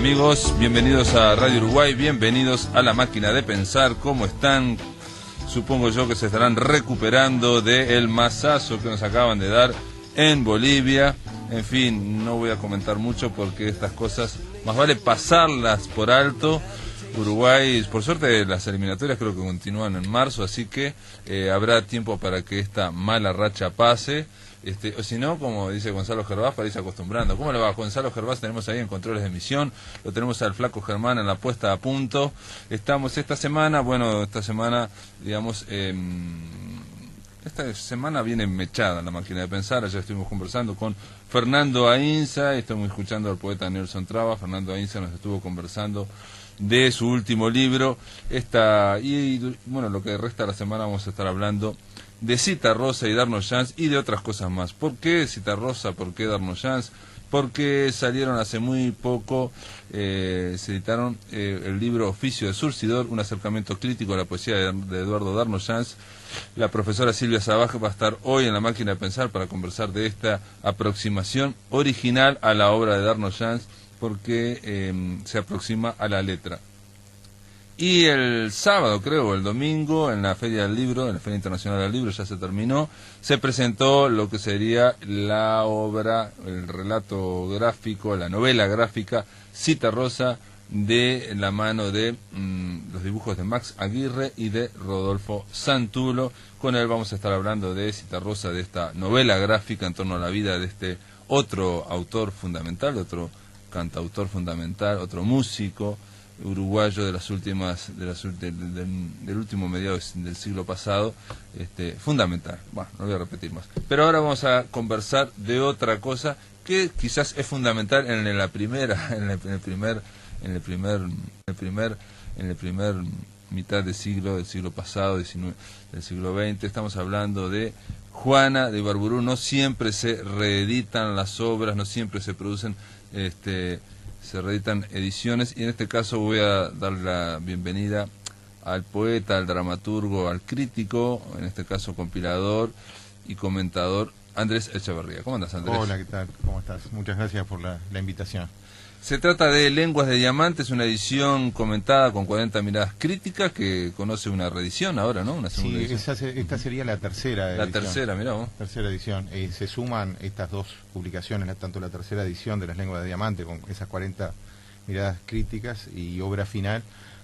amigos? Bienvenidos a Radio Uruguay, bienvenidos a La Máquina de Pensar. ¿Cómo están? Supongo yo que se estarán recuperando del mazazo que nos acaban de dar en Bolivia. En fin, no voy a comentar mucho porque estas cosas más vale pasarlas por alto. Uruguay, por suerte las eliminatorias creo que continúan en marzo, así que habrá tiempo para que esta mala racha pase. O si no, como dice Gonzalo Gervás, para irse acostumbrando. ¿Cómo le va? Gonzalo Gervás tenemos ahí en controles de emisión, lo tenemos al flaco Germán en la puesta a punto. Estamos esta semana, digamos, esta semana viene mechada La Máquina de Pensar. Ayer estuvimos conversando con Fernando Ainza, estamos escuchando al poeta Nelson Traba. Fernando Ainza nos estuvo conversando de su último libro. Bueno, lo que resta de la semana vamos a estar hablando de Citarrosa y Darnos Chance y de otras cosas más. ¿Por qué Citarrosa? ¿Por qué Darnos Chance? Porque salieron hace muy poco, se editaron el libro Oficio de Surcidor, un acercamiento crítico a la poesía de Eduardo Darnos Chance. La profesora Silvia Sabaj va a estar hoy en La Máquina de Pensar para conversar de esta aproximación original a la obra de Darnos Chance, porque se aproxima a la letra. Y el sábado, creo, o el domingo, en la Feria del Libro, en la Feria Internacional del Libro, ya se terminó, se presentó lo que sería la obra, el relato gráfico, la novela gráfica Citarrosa, de la mano de los dibujos de Max Aguirre y de Rodolfo Santulo. Con él vamos a estar hablando de Citarrosa, de esta novela gráfica en torno a la vida de este otro autor fundamental, otro cantautor fundamental, otro músico uruguayo de las últimas del último mediado del siglo pasado, fundamental. Bueno, no voy a repetir más, pero ahora vamos a conversar de otra cosa que quizás es fundamental en el primer mitad del siglo pasado, del siglo XX. Estamos hablando de Juana de Ibarburu. No siempre se reeditan las obras, no siempre se producen se reeditan ediciones, y en este caso voy a dar la bienvenida al poeta, al dramaturgo, al crítico, en este caso compilador y comentador, Andrés Echeverría. ¿Cómo andas, Andrés? Hola, ¿qué tal? ¿Cómo estás? Muchas gracias por la invitación. Se trata de Lenguas de Diamantes, una edición comentada con 40 miradas críticas que conoce una reedición ahora, ¿no? Una segunda edición. Esta sería la tercera edición. La tercera, mirá vos. Tercera edición. Se suman estas dos publicaciones, tanto la tercera edición de Las Lenguas de Diamante, con esas 40 miradas críticas y obra final,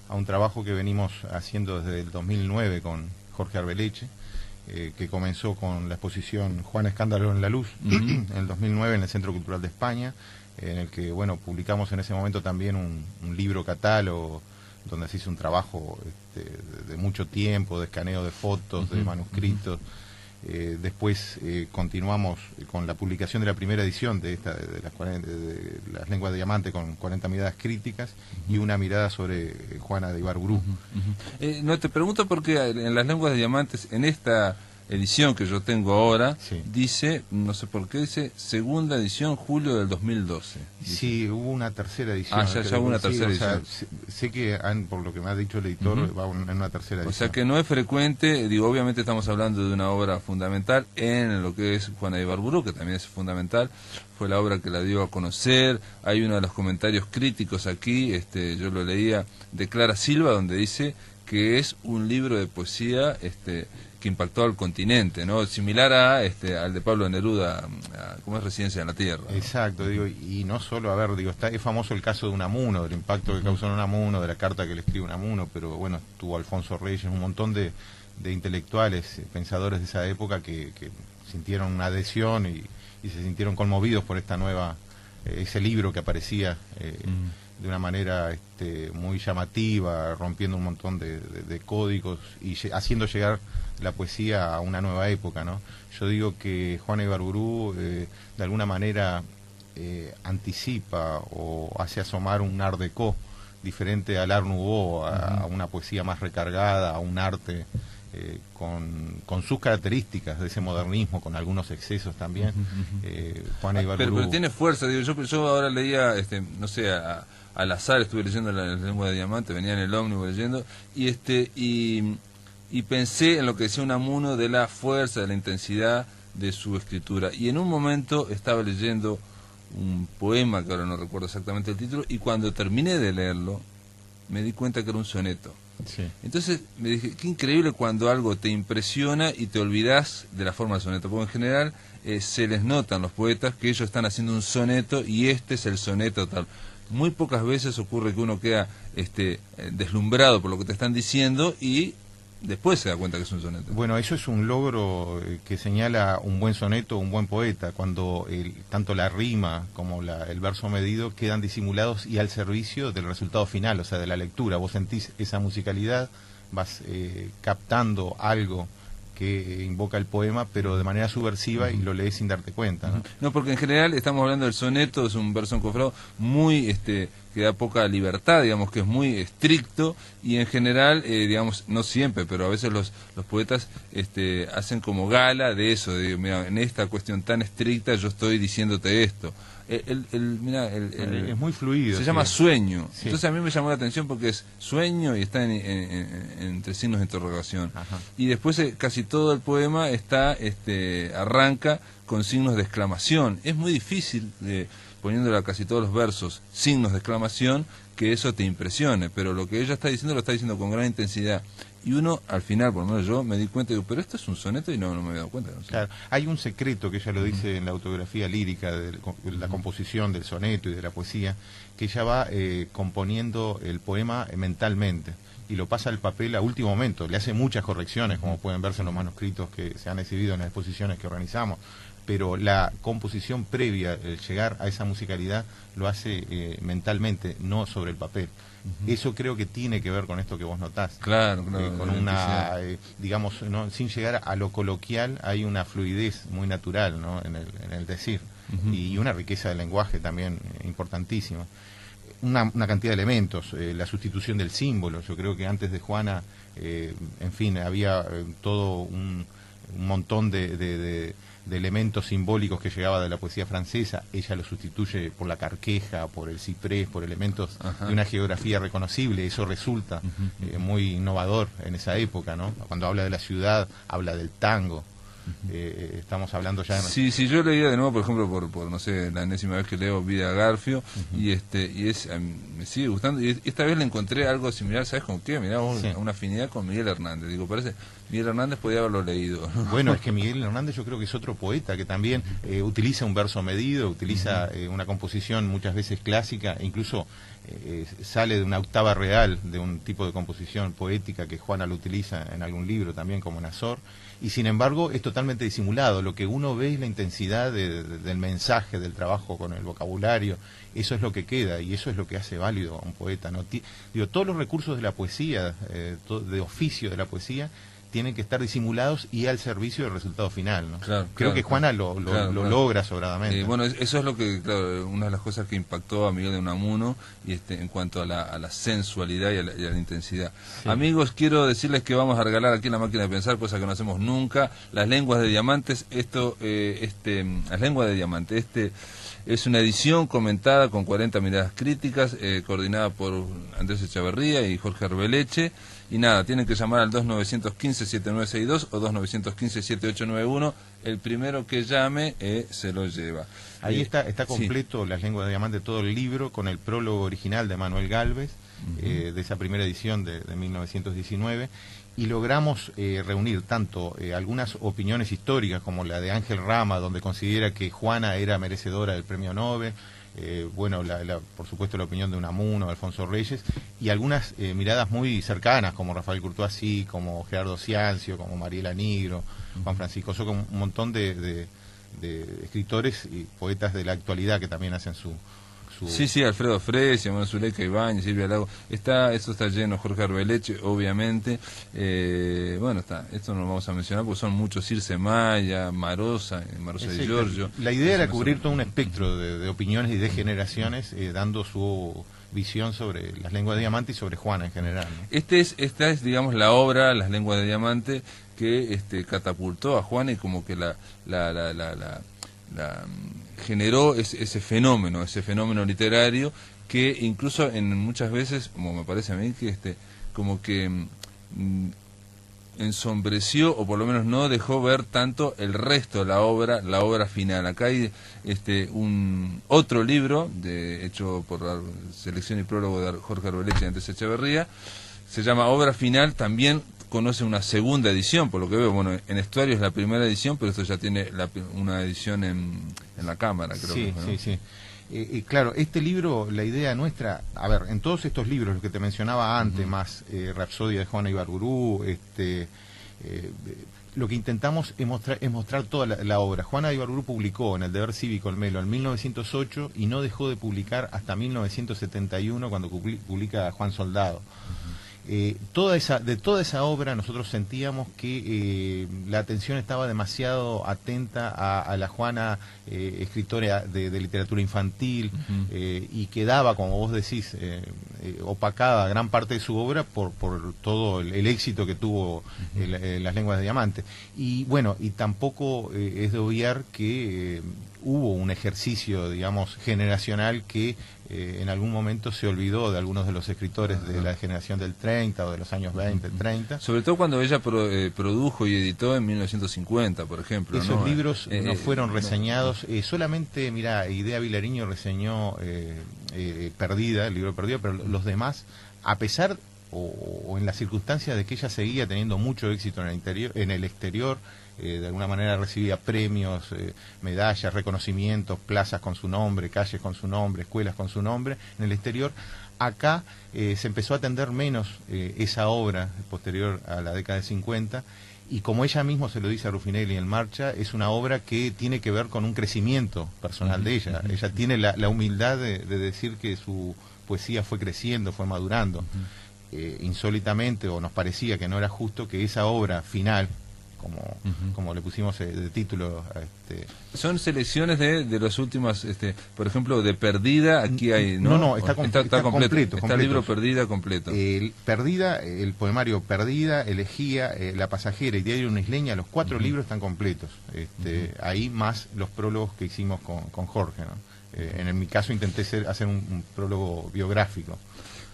a un trabajo que venimos haciendo desde el 2009 con Jorge Arbeleche, que comenzó con la exposición Juan Escándalo en la Luz, en el 2009 en el Centro Cultural de España, en el que, bueno, publicamos en ese momento también un libro catálogo donde se hizo un trabajo de mucho tiempo, de escaneo de fotos, de manuscritos. Después continuamos con la publicación de la primera edición de Las Lenguas de Diamante, con 40 miradas críticas y una mirada sobre Juana de Ibarburu. No, te pregunto porque en Las Lenguas de Diamantes, en esta edición que yo tengo ahora, sí, dice, no sé por qué, dice segunda edición, julio del 2012. Dice. Sí, hubo una tercera edición. Ya hubo una tercera edición. Sé que, por lo que me ha dicho el editor, va en una tercera edición. O sea que no es frecuente, digo, obviamente estamos hablando de una obra fundamental en lo que es Juana de Ibarburu, que también es fundamental, fue la obra que la dio a conocer. Hay uno de los comentarios críticos aquí, yo lo leía, de Clara Silva, donde dice que es un libro de poesía que impactó al continente, ¿no? Similar al de Pablo Neruda, ¿cómo es Residencia en la Tierra? Exacto, digo, y no solo, es famoso el caso de Unamuno, del impacto que causó en Unamuno, de la carta que le escribe Unamuno, pero bueno, tuvo Alfonso Reyes, un montón de intelectuales, pensadores de esa época que sintieron una adhesión y se sintieron conmovidos por esta nueva, ese libro que aparecía de una manera muy llamativa, rompiendo un montón de códigos y haciendo llegar la poesía a una nueva época, ¿no? Yo digo que Juana Ibarburu de alguna manera anticipa o hace asomar un art déco diferente al art nouveau, a una poesía más recargada, a un arte con sus características de ese modernismo, con algunos excesos también. Juana Ibarburu... pero tiene fuerza, digo, yo ahora leía, no sé, al azar estuve leyendo la Lengua de Diamante, venía en el ómnibus leyendo, y pensé en lo que decía Unamuno de la fuerza, de la intensidad de su escritura. Y en un momento estaba leyendo un poema, que ahora no recuerdo exactamente el título, y cuando terminé de leerlo, me di cuenta que era un soneto. Sí. Entonces me dije, qué increíble cuando algo te impresiona y te olvidás de la forma del soneto, porque en general se les notan los poetas que ellos están haciendo un soneto y este es el soneto tal. Muy pocas veces ocurre que uno queda deslumbrado por lo que te están diciendo y después se da cuenta que es un soneto. Bueno, eso es un logro que señala un buen soneto, un buen poeta, cuando tanto la rima como el verso medido quedan disimulados y al servicio del resultado final, o sea, de la lectura. Vos sentís esa musicalidad, vas captando algo que invoca el poema, pero de manera subversiva y lo lees sin darte cuenta, ¿no? No, porque en general estamos hablando del soneto, es un verso encofrado muy que da poca libertad, digamos, que es muy estricto y en general, digamos, no siempre, pero a veces los poetas hacen como gala de eso, de mira, en esta cuestión tan estricta yo estoy diciéndote esto. Es muy fluido. Se llama Sueño. Sí. Entonces a mí me llamó la atención porque es sueño y está entre signos de interrogación. Ajá. Y después casi todo el poema arranca con signos de exclamación. Es muy difícil, poniéndole a casi todos los versos signos de exclamación, que eso te impresione. Pero lo que ella está diciendo lo está diciendo con gran intensidad. Y uno, al final, por lo menos yo, me di cuenta y digo, pero esto es un soneto y no me había dado cuenta. No sé. Claro, hay un secreto que ella lo dice en la autografía lírica de la composición del soneto y de la poesía, que ella va componiendo el poema mentalmente y lo pasa al papel a último momento. Le hace muchas correcciones, como pueden verse en los manuscritos que se han exhibido en las exposiciones que organizamos, pero la composición previa, el llegar a esa musicalidad, lo hace mentalmente, no sobre el papel. Eso creo que tiene que ver con esto que vos notás. Claro, Con una, digamos, ¿no? Sin llegar a lo coloquial, hay una fluidez muy natural, ¿no? en el decir. Y una riqueza de lenguaje también importantísima. Una cantidad de elementos, la sustitución del símbolo. Yo creo que antes de Juana, en fin, había todo un montón de elementos simbólicos que llegaba de la poesía francesa. Ella lo sustituye por la carqueja, por el ciprés, por elementos de una geografía reconocible. Eso resulta muy innovador en esa época, ¿no? Cuando habla de la ciudad, habla del tango. Estamos hablando ya de... Sí, yo leía de nuevo, por ejemplo, por no sé, la enésima vez que leo Vida Garfio, y me sigue gustando, y esta vez le encontré algo similar, ¿sabes con qué? Mirá vos, una afinidad con Miguel Hernández. Digo, parece, Miguel Hernández podía haberlo leído. Bueno, es que Miguel Hernández yo creo que es otro poeta que también utiliza un verso medido, utiliza una composición muchas veces clásica, e incluso sale de una octava real, de un tipo de composición poética que Juana lo utiliza en algún libro también, como en Azor, y sin embargo es totalmente disimulado. Lo que uno ve es la intensidad del mensaje, del trabajo con el vocabulario. Eso es lo que queda y eso es lo que hace válido a un poeta, ¿no? Digo, todos los recursos de la poesía, de oficio de la poesía, tienen que estar disimulados y al servicio del resultado final, ¿no? Creo que Juana lo logra sobradamente. Bueno, eso es lo que, claro, una de las cosas que impactó a Miguel de Unamuno y en cuanto a la sensualidad y a la intensidad. Sí. Amigos, quiero decirles que vamos a regalar aquí en La Máquina de Pensar, cosa que no hacemos nunca, Las Lenguas de Diamantes. Las Lenguas de Diamante, es una edición comentada con 40 miradas críticas, coordinada por Andrés Echeverría y Jorge Arbeleche. Y nada, tienen que llamar al 2915-7962 o 2915-7891. El primero que llame se lo lleva. Ahí está completo, sí. Las Lenguas de Diamante, todo el libro, con el prólogo original de Manuel Gálvez, de esa primera edición de 1919. Y logramos reunir tanto algunas opiniones históricas, como la de Ángel Rama, donde considera que Juana era merecedora del premio Nobel, bueno, por supuesto la opinión de Unamuno, Alfonso Reyes, y algunas miradas muy cercanas, como Rafael Courtoisí, como Gerardo Ciancio, como Mariela Nigro, Juan Francisco Soca, un montón de escritores y poetas de la actualidad que también hacen su... Sí, Alfredo Fresia, Manuel Zuleika Ibáñez, Silvia Lago, eso está lleno, Jorge Arbeleche, obviamente. Bueno, esto no lo vamos a mencionar porque son muchos: Circe Maya, Marosa de Giorgio. La idea era cubrir todo un espectro de opiniones y de generaciones, dando su visión sobre Las Lenguas de Diamante y sobre Juana en general, ¿no? Esta es, digamos, la obra, Las Lenguas de Diamante, que catapultó a Juana y como que generó ese fenómeno literario que incluso muchas veces, como me parece a mí, que como que en ensombreció, o por lo menos no dejó ver tanto el resto de la obra final. Acá hay un otro libro hecho por la selección y prólogo de Jorge Arbeleche y Andrés Echeverría, se llama Obra Final, también conoce una segunda edición, por lo que veo. Bueno, en Estuario es la primera edición, pero esto ya tiene una edición en la cámara, creo. Sí, que fue, ¿no? sí. Claro, este libro, la idea nuestra, a ver, en todos estos libros, los que te mencionaba antes, más Rapsodia de Juana Ibarburu, lo que intentamos es mostrar toda la obra. Juana Ibarburu publicó en el Deber Cívico El Melo en 1908 y no dejó de publicar hasta 1971, cuando publica Juan Soldado. De toda esa obra nosotros sentíamos que la atención estaba demasiado atenta a la Juana, escritora de literatura infantil, y quedaba, como vos decís, opacada gran parte de su obra por todo el éxito que tuvo Las Lenguas de Diamante. Y bueno, y tampoco es de obviar que hubo un ejercicio, digamos, generacional que en algún momento se olvidó de algunos de los escritores de la generación del 30 o de los años 20, 30. Sobre todo cuando ella produjo y editó en 1950, por ejemplo. Esos libros no fueron reseñados. Solamente, mira, Idea Vilariño reseñó Perdida, el libro Perdida, pero los demás, a pesar o en las circunstancias de que ella seguía teniendo mucho éxito en el exterior, de alguna manera recibía premios, medallas, reconocimientos, plazas con su nombre, calles con su nombre, escuelas con su nombre en el exterior. Acá se empezó a atender menos esa obra posterior a la década de 50, y como ella misma se lo dice a Ruffinelli en Marcha, es una obra que tiene que ver con un crecimiento personal de ella. Ella tiene la humildad de decir que su poesía fue creciendo, fue madurando. Insólitamente, o nos parecía que no era justo que esa obra final, como le pusimos de título. Son selecciones de los últimos, por ejemplo, de Perdida, aquí hay, ¿no? No, está completo. Está el libro Perdida completo. Perdida, el poemario Perdida, Elegía, La Pasajera y Diario de una Isleña, los 4 libros están completos. Ahí más los prólogos que hicimos con Jorge, ¿no? En mi caso intenté hacer un prólogo biográfico.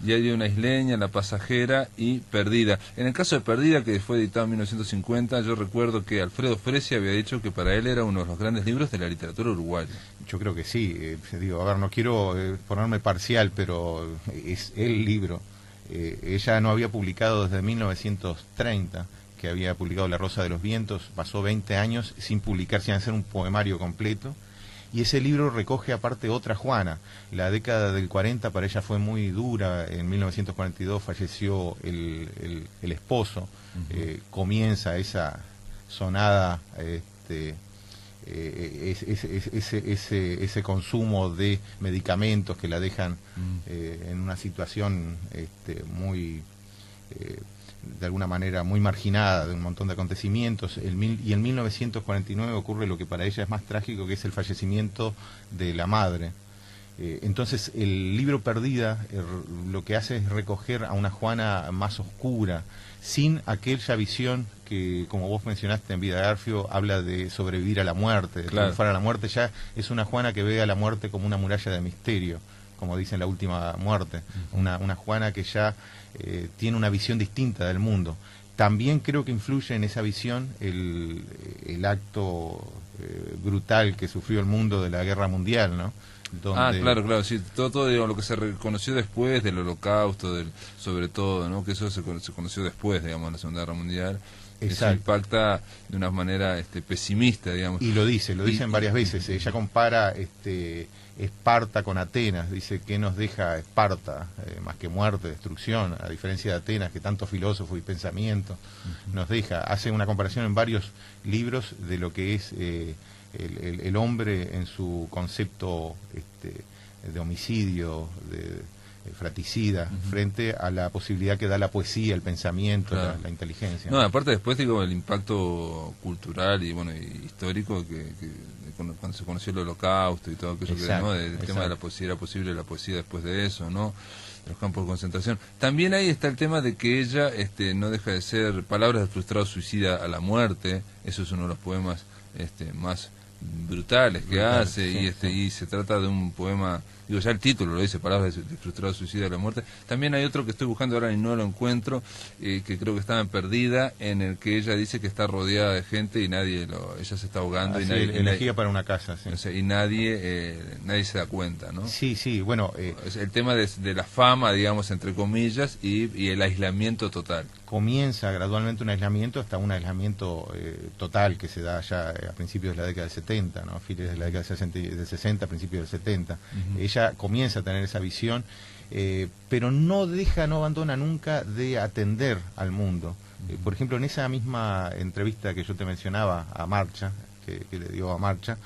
Diario de una Isleña, La Pasajera y Perdida. En el caso de Perdida, que fue editado en 1950, yo recuerdo que Alfredo Fresia había dicho que para él era uno de los grandes libros de la literatura uruguaya. Yo creo que sí. Digo, a ver, no quiero ponerme parcial, pero es el libro. Ella no había publicado desde 1930, que había publicado La Rosa de los Vientos. Pasó 20 años sin publicar, sin hacer un poemario completo. Y ese libro recoge aparte otra Juana. La década del 40 para ella fue muy dura. En 1942 falleció el esposo. Comienza esa sonada, ese consumo de medicamentos que la dejan en una situación muy... de alguna manera muy marginada de un montón de acontecimientos, y en 1949 ocurre lo que para ella es más trágico, que es el fallecimiento de la madre. Entonces el libro Perdida lo que hace es recoger a una Juana más oscura, sin aquella visión que, como vos mencionaste en Vida de Garfio, habla de sobrevivir a la muerte, de triunfar a la muerte. Ya es una Juana que ve a la muerte como una muralla de misterio, como dice en La Última Muerte, una Juana que ya tiene una visión distinta del mundo. También creo que influye en esa visión el acto brutal que sufrió el mundo de la Guerra Mundial, ¿no? Donde... claro, sí, todo lo que se reconoció después del Holocausto, sobre todo, ¿no? Que eso se conoció después, digamos, de la Segunda Guerra Mundial. Eso impacta de una manera pesimista, digamos. Y lo dicen varias veces. Ella compara Esparta con Atenas. Dice, ¿qué nos deja Esparta? Más que muerte, destrucción, a diferencia de Atenas, que tanto filósofo y pensamiento nos deja. Hace una comparación en varios libros de lo que es el hombre en su concepto de homicidio, de fratricida, frente a la posibilidad que da la poesía, el pensamiento, la inteligencia. No, aparte después digo el impacto cultural y bueno histórico que cuando se conoció el Holocausto y todo aquello, ¿no? El tema de la poesía, era posible la poesía después de eso, ¿no? De los campos de concentración. También ahí está el tema de que ella no deja de ser Palabras del frustrado suicida a la muerte. Eso es uno de los poemas más brutales que Brutal, hace, sí, y se trata de un poema, digo, ya el título lo dice, Palabras de frustrado suicidio de la muerte. También hay otro que estoy buscando ahora y no lo encuentro, que creo que estaba en Perdida, en el que ella dice que está rodeada de gente y ella se está ahogando, y nadie, elegía para una casa, sí. o sea, y nadie se da cuenta, ¿no? Sí, sí, bueno... Es el tema de la fama, digamos, entre comillas, y el aislamiento total. Comienza gradualmente un aislamiento hasta un aislamiento total que se da ya a principios de la década del 70, ¿no? A fines de la década del 60, principios del 70. Ella comienza a tener esa visión, pero no abandona nunca de atender al mundo. Por ejemplo, en esa misma entrevista que yo te mencionaba a Marcha, que le dio a Marcha,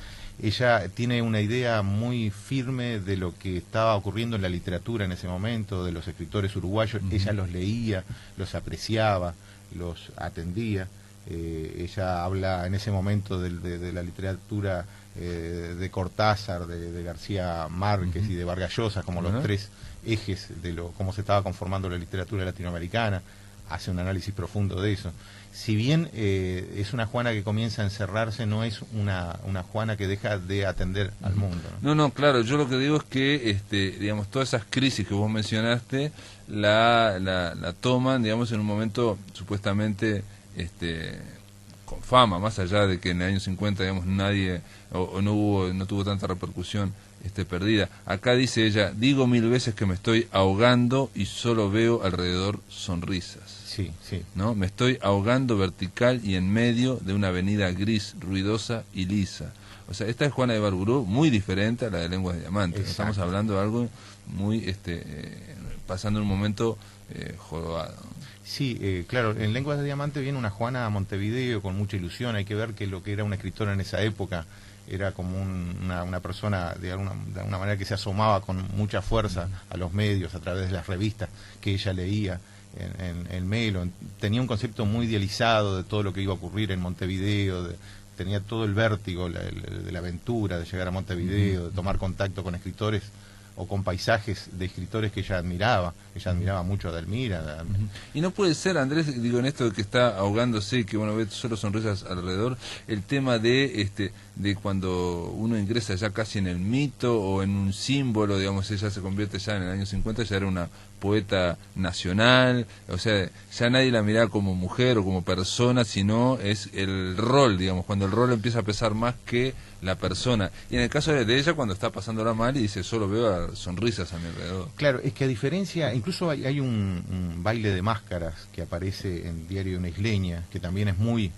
ella tiene una idea muy firme de lo que estaba ocurriendo en la literatura en ese momento, de los escritores uruguayos. Ella los leía, los apreciaba, los atendía. Ella habla en ese momento de la literatura de Cortázar, de García Márquez y de Vargas Llosa como los tres ejes de cómo se estaba conformando la literatura latinoamericana. Hace un análisis profundo de eso. Si bien es una Juana que comienza a encerrarse, no es una Juana que deja de atender al mundo, ¿no? No, claro, yo lo que digo es que, digamos, todas esas crisis que vos mencionaste la toman, digamos, en un momento supuestamente con fama, más allá de que en el año 50, digamos, nadie no tuvo tanta repercusión Perdida. Acá dice ella: digo 1000 veces que me estoy ahogando y solo veo alrededor sonrisas. Sí, sí. ¿No? Me estoy ahogando vertical y en medio de una avenida gris, ruidosa y lisa. O sea, esta es Juana de Ibarburu, muy diferente a la de Lenguas de Diamante. Exacto. Estamos hablando de algo muy, pasando un momento jorobado. Sí, claro, en Lenguas de Diamante viene una Juana a Montevideo con mucha ilusión. Hay que ver que lo que era una escritora en esa época era como una persona de alguna manera que se asomaba con mucha fuerza a los medios a través de las revistas que ella leía en Melo. Tenía un concepto muy idealizado de todo lo que iba a ocurrir en Montevideo, tenía todo el vértigo de la aventura de llegar a Montevideo, de tomar contacto con escritores o con paisajes de escritores que ella admiraba mucho a Delmira. Y no puede ser, Andrés, digo, en esto de que está ahogándose y que uno ve solo sonrisas alrededor, el tema de cuando uno ingresa ya casi en el mito o en un símbolo, digamos, ella se convierte ya en el año 50, ya era una poeta nacional, o sea, ya nadie la miraba como mujer o como persona, sino es el rol, digamos, cuando el rol empieza a pesar más que la persona. Y en el caso de ella, cuando está pasándola mal y dice, solo veo sonrisas a mi alrededor. Claro, es que a diferencia, incluso hay un baile de máscaras que aparece en Diario de una Isleña, que también es muy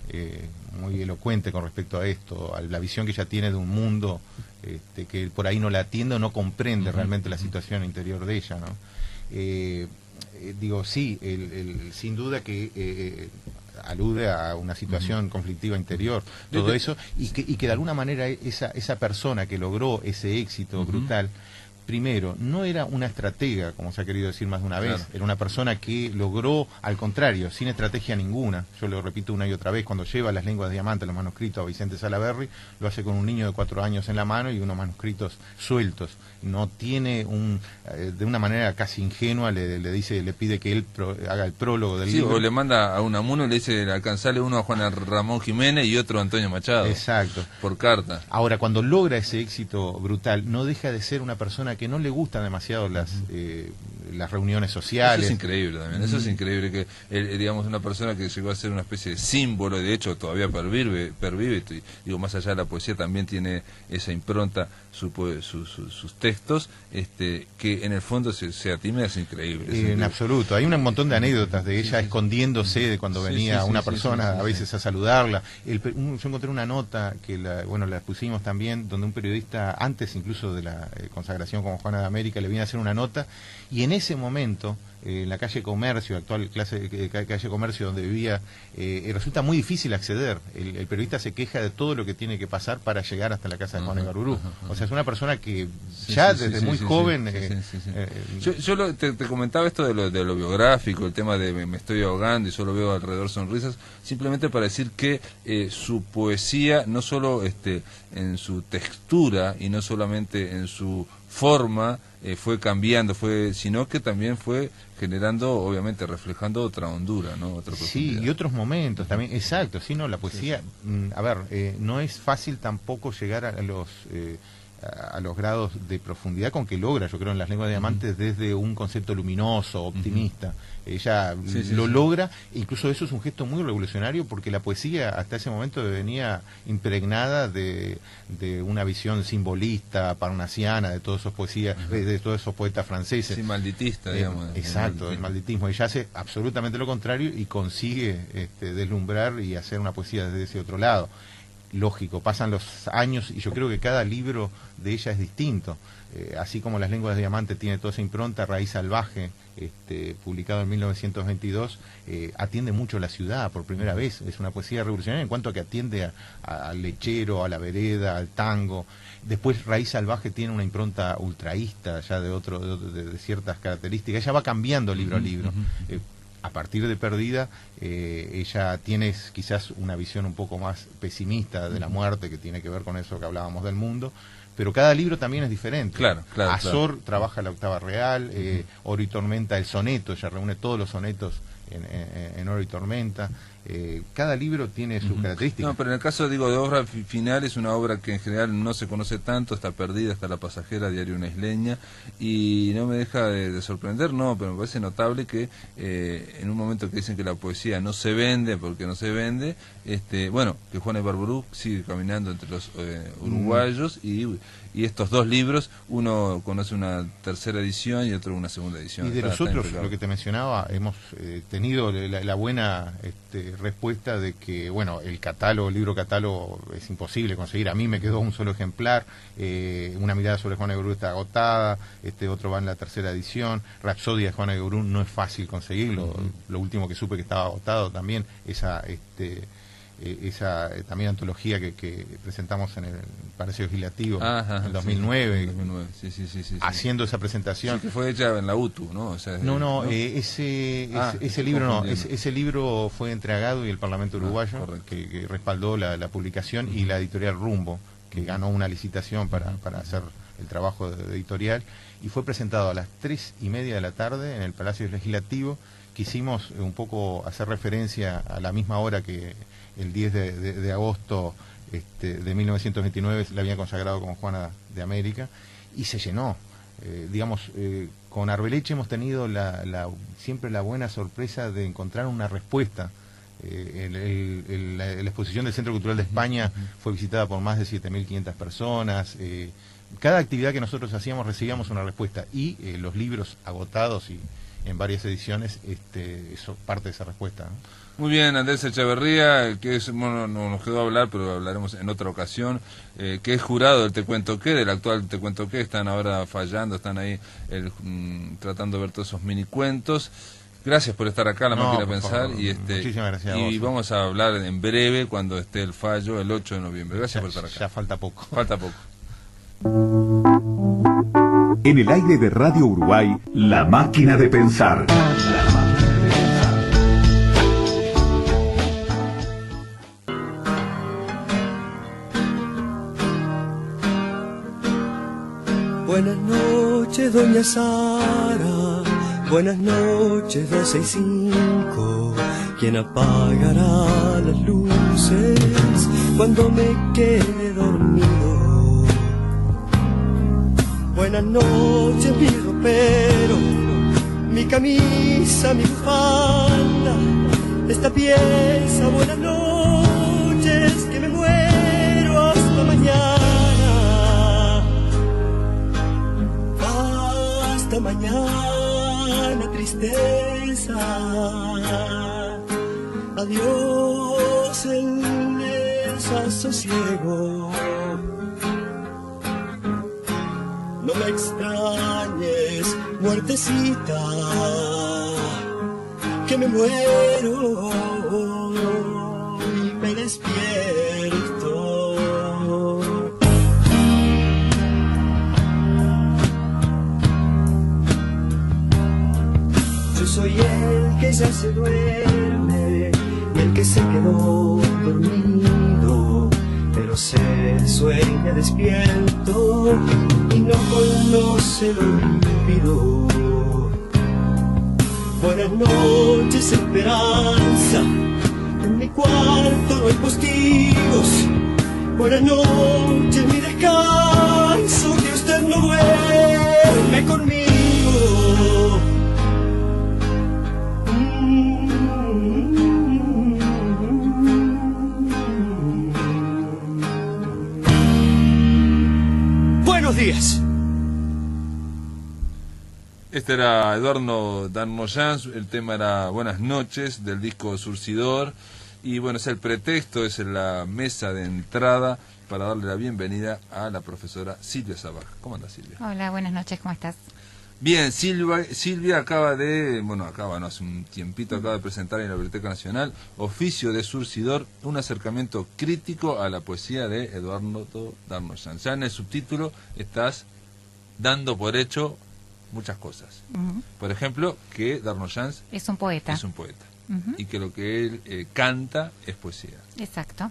elocuente con respecto a esto, a la visión que ella tiene de un mundo que por ahí no la atiende o no comprende realmente la situación interior de ella, ¿no? Digo, sí, sin duda que alude a una situación conflictiva interior, todo eso, y que de alguna manera esa persona que logró ese éxito brutal, primero, no era una estratega, como se ha querido decir más de una vez, era una persona que logró, al contrario, sin estrategia ninguna. Yo lo repito una y otra vez, cuando lleva las Lenguas de Diamante, los manuscritos a Vicente Salaberry, lo hace con un niño de 4 años en la mano y unos manuscritos sueltos. No tiene de una manera casi ingenua, le pide que él haga el prólogo del libro. O le manda a Unamuno y le dice, alcanzale uno a Juan Ramón Jiménez y otro a Antonio Machado. Exacto. Por carta. Ahora, cuando logra ese éxito brutal, no deja de ser una persona que no le gustan demasiado las reuniones sociales. Eso es increíble también, eso es increíble, que digamos, una persona que llegó a ser una especie de símbolo, de hecho todavía pervive, digo, más allá de la poesía también tiene esa impronta, sus textos, que en el fondo se atimea, es increíble. En absoluto, hay un montón de anécdotas de ella escondiéndose de cuando venía una persona a veces a saludarla. Yo encontré una nota que la pusimos también, donde un periodista, antes incluso de la consagración como Juana de América, le viene a hacer una nota, y en ese momento, en la calle Comercio, actual calle Comercio donde vivía, resulta muy difícil acceder. El periodista se queja de todo lo que tiene que pasar para llegar hasta la casa de Juana de Ibarburu. O sea, es una persona que desde muy joven... Yo te comentaba esto de lo biográfico, el tema de me estoy ahogando y solo veo alrededor sonrisas, simplemente para decir que su poesía, no solo en su textura y no solamente en su forma fue cambiando, sino que también fue generando, obviamente, reflejando otra hondura, ¿no? Otra sí, y otros momentos también, exacto, sí, no, la poesía, sí. A ver, no es fácil tampoco llegar a los grados de profundidad con que logra, yo creo, en las lenguas de diamantes, desde un concepto luminoso, optimista. Ella lo logra, incluso eso es un gesto muy revolucionario, porque la poesía hasta ese momento venía impregnada de una visión simbolista, parnasiana, de todos esos poesías, de todos esos poetas franceses. Sí, malditista, digamos. Exacto, el malditismo. Ella hace absolutamente lo contrario y consigue deslumbrar y hacer una poesía desde ese otro lado. Lógico, pasan los años y yo creo que cada libro de ella es distinto. Así como Las lenguas de diamante tiene toda esa impronta, Raíz salvaje, publicado en 1922, atiende mucho la ciudad por primera vez. Es una poesía revolucionaria en cuanto a que atiende al lechero, a la vereda, al tango. Después Raíz salvaje tiene una impronta ultraísta, ya de ciertas características. Ella va cambiando libro a libro. A partir de Perdida, ella tiene quizás una visión un poco más pesimista de la muerte, que tiene que ver con eso que hablábamos del mundo, pero cada libro también es diferente. Claro. Azor trabaja la octava real, Oro y Tormenta, el soneto, ella reúne todos los sonetos en Oro y Tormenta. Cada libro tiene sus características. No, pero en el caso, digo, de obra final, es una obra que en general no se conoce tanto, está Perdida, está La pasajera, Diario una isleña, y no me deja de sorprender, no, pero me parece notable que en un momento que dicen que la poesía no se vende, porque no se vende, bueno, que Juana Ibarburú sigue caminando entre los uruguayos, y estos dos libros, uno conoce una tercera edición y otro una segunda edición. Y de los otros, lo que te mencionaba, hemos tenido la buena respuesta de que, bueno, el libro catálogo es imposible conseguir. A mí me quedó un solo ejemplar. Una mirada sobre Juana Ibarburú está agotada, otro va en la tercera edición. Rapsodia de Juana Ibarburú no es fácil conseguirlo. Lo último que supe que estaba agotado también, esa también antología que presentamos en el Palacio Legislativo en 2009, sí, haciendo esa presentación. Sí, que fue hecha en la UTU, ¿no? O sea, ese libro ese libro fue entregado y el Parlamento uruguayo que respaldó la publicación, y la editorial Rumbo, que ganó una licitación para hacer el trabajo editorial, y fue presentado a las 3:30 de la tarde en el Palacio Legislativo. Quisimos un poco hacer referencia a la misma hora que el 10 de agosto de 1929 la había consagrado como Juana de América, y se llenó. Con Arbeleche hemos tenido siempre la buena sorpresa de encontrar una respuesta. La exposición del Centro Cultural de España fue visitada por más de 7.500 personas. Cada actividad que nosotros hacíamos recibíamos una respuesta, y los libros agotados y en varias ediciones, eso parte de esa respuesta, ¿no? Muy bien, Andrés Echeverría, que no nos quedó hablar, pero hablaremos en otra ocasión, que es jurado del Te Cuento Qué, del actual Te Cuento Qué. Están ahora fallando, están ahí tratando de ver todos esos mini cuentos. Gracias por estar acá, La Máquina de Pensar, muchísimas gracias a vos. Y vamos a hablar en breve cuando esté el fallo, el 8 de noviembre. Gracias por estar acá. Ya falta poco. Falta poco. En el aire de Radio Uruguay, La Máquina de Pensar. Buenas noches, doña Sara. Buenas noches, 12 y 5. ¿Quién apagará las luces cuando me quede dormido? Buenas noches, mi ropero, mi camisa, mi bufanda, esta pieza. Buenas noches, que me muero hasta mañana. Hasta mañana, tristeza. Adiós, el desasosiego. No me extrañes, muertecita, que me muero y me despierto. Yo soy el que ya se duerme, el que se quedó dormido, pero solo se sueña despierto y no conoce el olvido. Buenas noches, esperanza, en mi cuarto no hay postigos. Buenas noches, mi descanso, que usted no duerme conmigo. Buenos días. Este era Eduardo Darnoyans, el tema era Buenas noches, del disco Surcidor, y bueno, es el pretexto, es la mesa de entrada para darle la bienvenida a la profesora Silvia Sabaj. ¿Cómo anda, Silvia? Hola, buenas noches, ¿cómo estás? Bien, Silvia acaba de, hace un tiempito acaba de presentar en la Biblioteca Nacional Oficio de Surcidor, un acercamiento crítico a la poesía de Eduardo Darnoyans. Ya en el subtítulo estás dando por hecho muchas cosas. Por ejemplo, que Darnoyans es un poeta. Es un poeta. Y que lo que él canta es poesía. Exacto.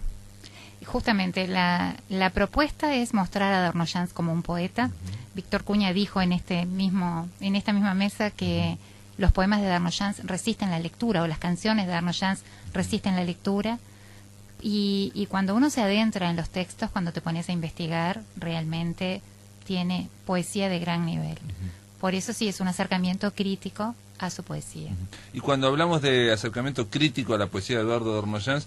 Y justamente la propuesta es mostrar a Darnoyans como un poeta. Víctor Cuña dijo en esta misma mesa que los poemas de Darnoyans resisten la lectura, o las canciones de Darnoyans resisten la lectura. Y cuando uno se adentra en los textos, cuando te pones a investigar, realmente tiene poesía de gran nivel. Por eso sí es un acercamiento crítico a su poesía. Y cuando hablamos de acercamiento crítico a la poesía de Eduardo Darnoyans,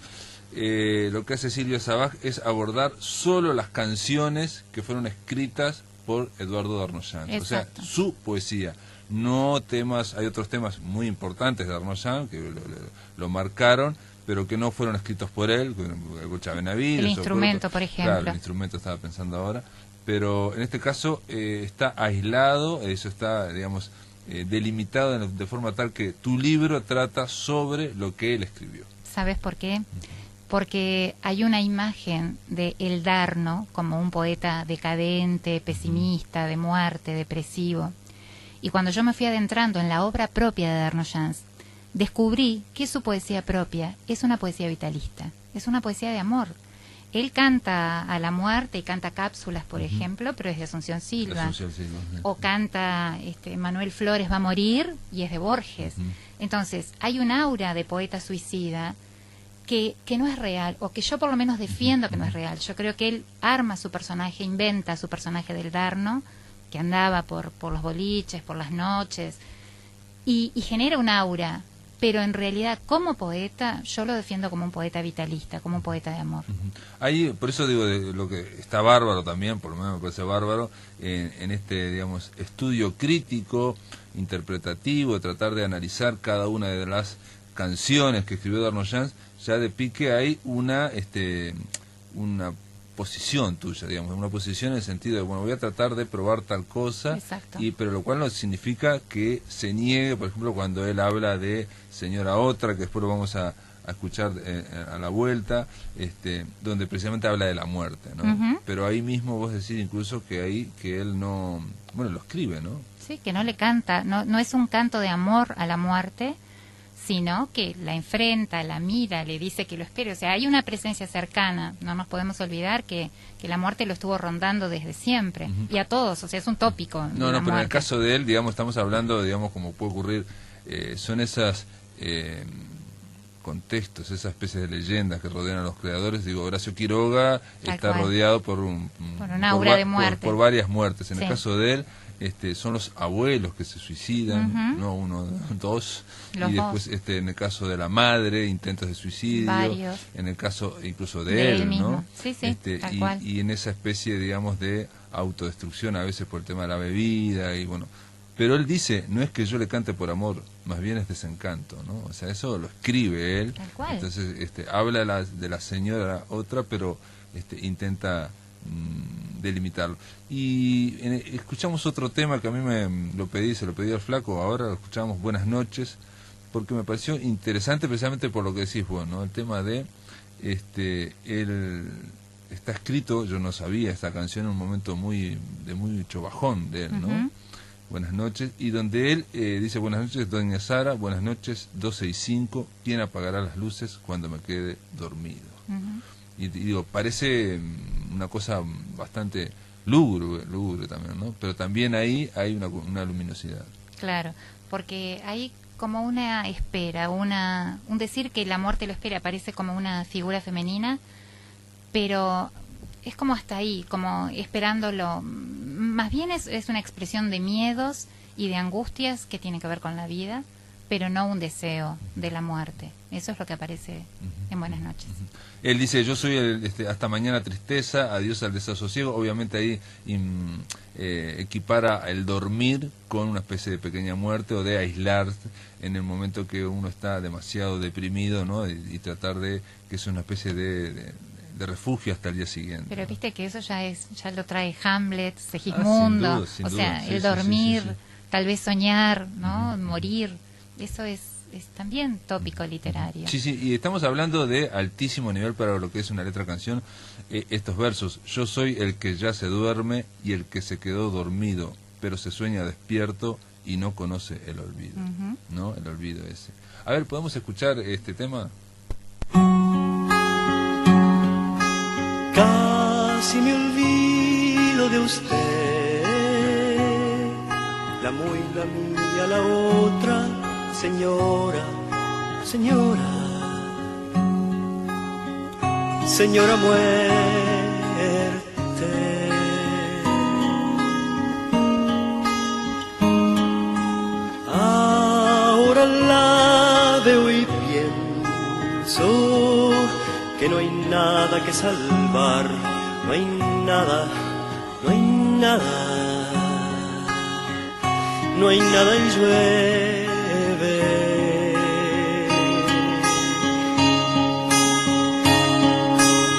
lo que hace Silvia Sabaj es abordar solo las canciones que fueron escritas por Eduardo Darnoyans. Exacto. O sea, su poesía, no temas. Hay otros temas muy importantes de Darnoyans que lo marcaron, pero que no fueron escritos por él, el instrumento, por ejemplo. Claro, el instrumento estaba pensando ahora, pero en este caso está aislado, eso está, digamos, delimitado de forma tal que tu libro trata sobre lo que él escribió. ¿Sabes por qué? Porque hay una imagen de El Darno como un poeta decadente, pesimista, de muerte, depresivo. Y cuando yo me fui adentrando en la obra propia de Darnoyans, descubrí que su poesía propia es una poesía vitalista, es una poesía de amor. Él canta a la muerte y canta cápsulas, por ejemplo, pero es de Asunción Silva. O canta Manuel Flores va a morir y es de Borges. Entonces, hay un aura de poeta suicida que no es real, o que yo por lo menos defiendo que no es real. Yo creo que él arma su personaje, inventa su personaje del Darno, que andaba por los boliches, por las noches, y genera un aura. Pero en realidad, como poeta, yo lo defiendo como un poeta vitalista, como un poeta de amor. Ahí, por eso digo, de lo que está bárbaro también, por lo menos me parece bárbaro, en este, digamos, estudio crítico, interpretativo, de tratar de analizar cada una de las canciones que escribió Darnoyans, ya de pique hay una posición tuya, digamos, una posición en el sentido de, bueno, voy a tratar de probar tal cosa. Exacto. Pero lo cual no significa que se niegue, por ejemplo, cuando él habla de Señora Otra, que después lo vamos a escuchar a la vuelta, donde precisamente habla de la muerte, ¿no? Pero ahí mismo vos decís incluso que él no, bueno, lo escribe, ¿no? Sí, que no le canta, no es un canto de amor a la muerte, sino que la enfrenta, la mira, le dice que lo espere. O sea, hay una presencia cercana. No nos podemos olvidar que la muerte lo estuvo rondando desde siempre. Y a todos, o sea, es un tópico. No, pero en el caso de él, digamos, estamos hablando, digamos, como puede ocurrir, son esas contextos, esas especies de leyendas que rodean a los creadores. Digo, Horacio Quiroga está rodeado por un aura de muerte. Por varias muertes. En el Sí. caso de él, son los abuelos que se suicidan, no uno, dos, Los y después dos. en el caso de la madre, intentos de suicidio, Varios. en el caso incluso de él, mismo. ¿no? Sí, tal cual. Y en esa especie, digamos, de autodestrucción, a veces por el tema de la bebida, y bueno. Pero él dice, no es que yo le cante por amor, más bien es desencanto, ¿no? O sea, eso lo escribe él. Tal cual. Entonces, habla de la señora Otra, pero intenta delimitarlo. Y escuchamos otro tema que a mí se lo pedí al flaco, ahora lo escuchamos, Buenas noches, porque me pareció interesante precisamente por lo que decís vos, ¿no? El tema de, está escrito, yo no sabía esta canción en un momento de mucho bajón de él, ¿no? Buenas noches, y donde él dice, buenas noches, doña Sara, buenas noches, 12:05, ¿quién apagará las luces cuando me quede dormido? Y digo, parece una cosa bastante lúgubre también, ¿no? Pero también ahí hay una luminosidad. Claro, porque hay como una espera, un decir que la muerte lo espera, parece como una figura femenina, pero es como hasta ahí, como esperándolo. Más bien es una expresión de miedos y de angustias que tiene que ver con la vida, pero no un deseo de la muerte. Eso es lo que aparece en Buenas noches. Él dice, yo soy hasta mañana tristeza, adiós al desasosiego. Obviamente ahí equipara el dormir con una especie de pequeña muerte o de aislar en el momento que uno está demasiado deprimido, ¿no? Y tratar de que es una especie de refugio hasta el día siguiente. Pero viste que eso ya lo trae Hamlet, Segismundo, sin o sea, duda. Sí, el dormir, sí. tal vez soñar, ¿no? Morir, eso es también tópico literario. Sí, y estamos hablando de altísimo nivel para lo que es una letra canción. Estos versos, yo soy el que ya se duerme y el que se quedó dormido, pero se sueña despierto y no conoce el olvido, ¿no? El olvido ese. A ver, ¿podemos escuchar este tema? Casi me olvido de usted, la muy la mía, la otra, señora, señora, señora muerte. Ahora la veo y pienso que no hay nada que salvar, no hay nada, no hay nada, no hay nada y llueve.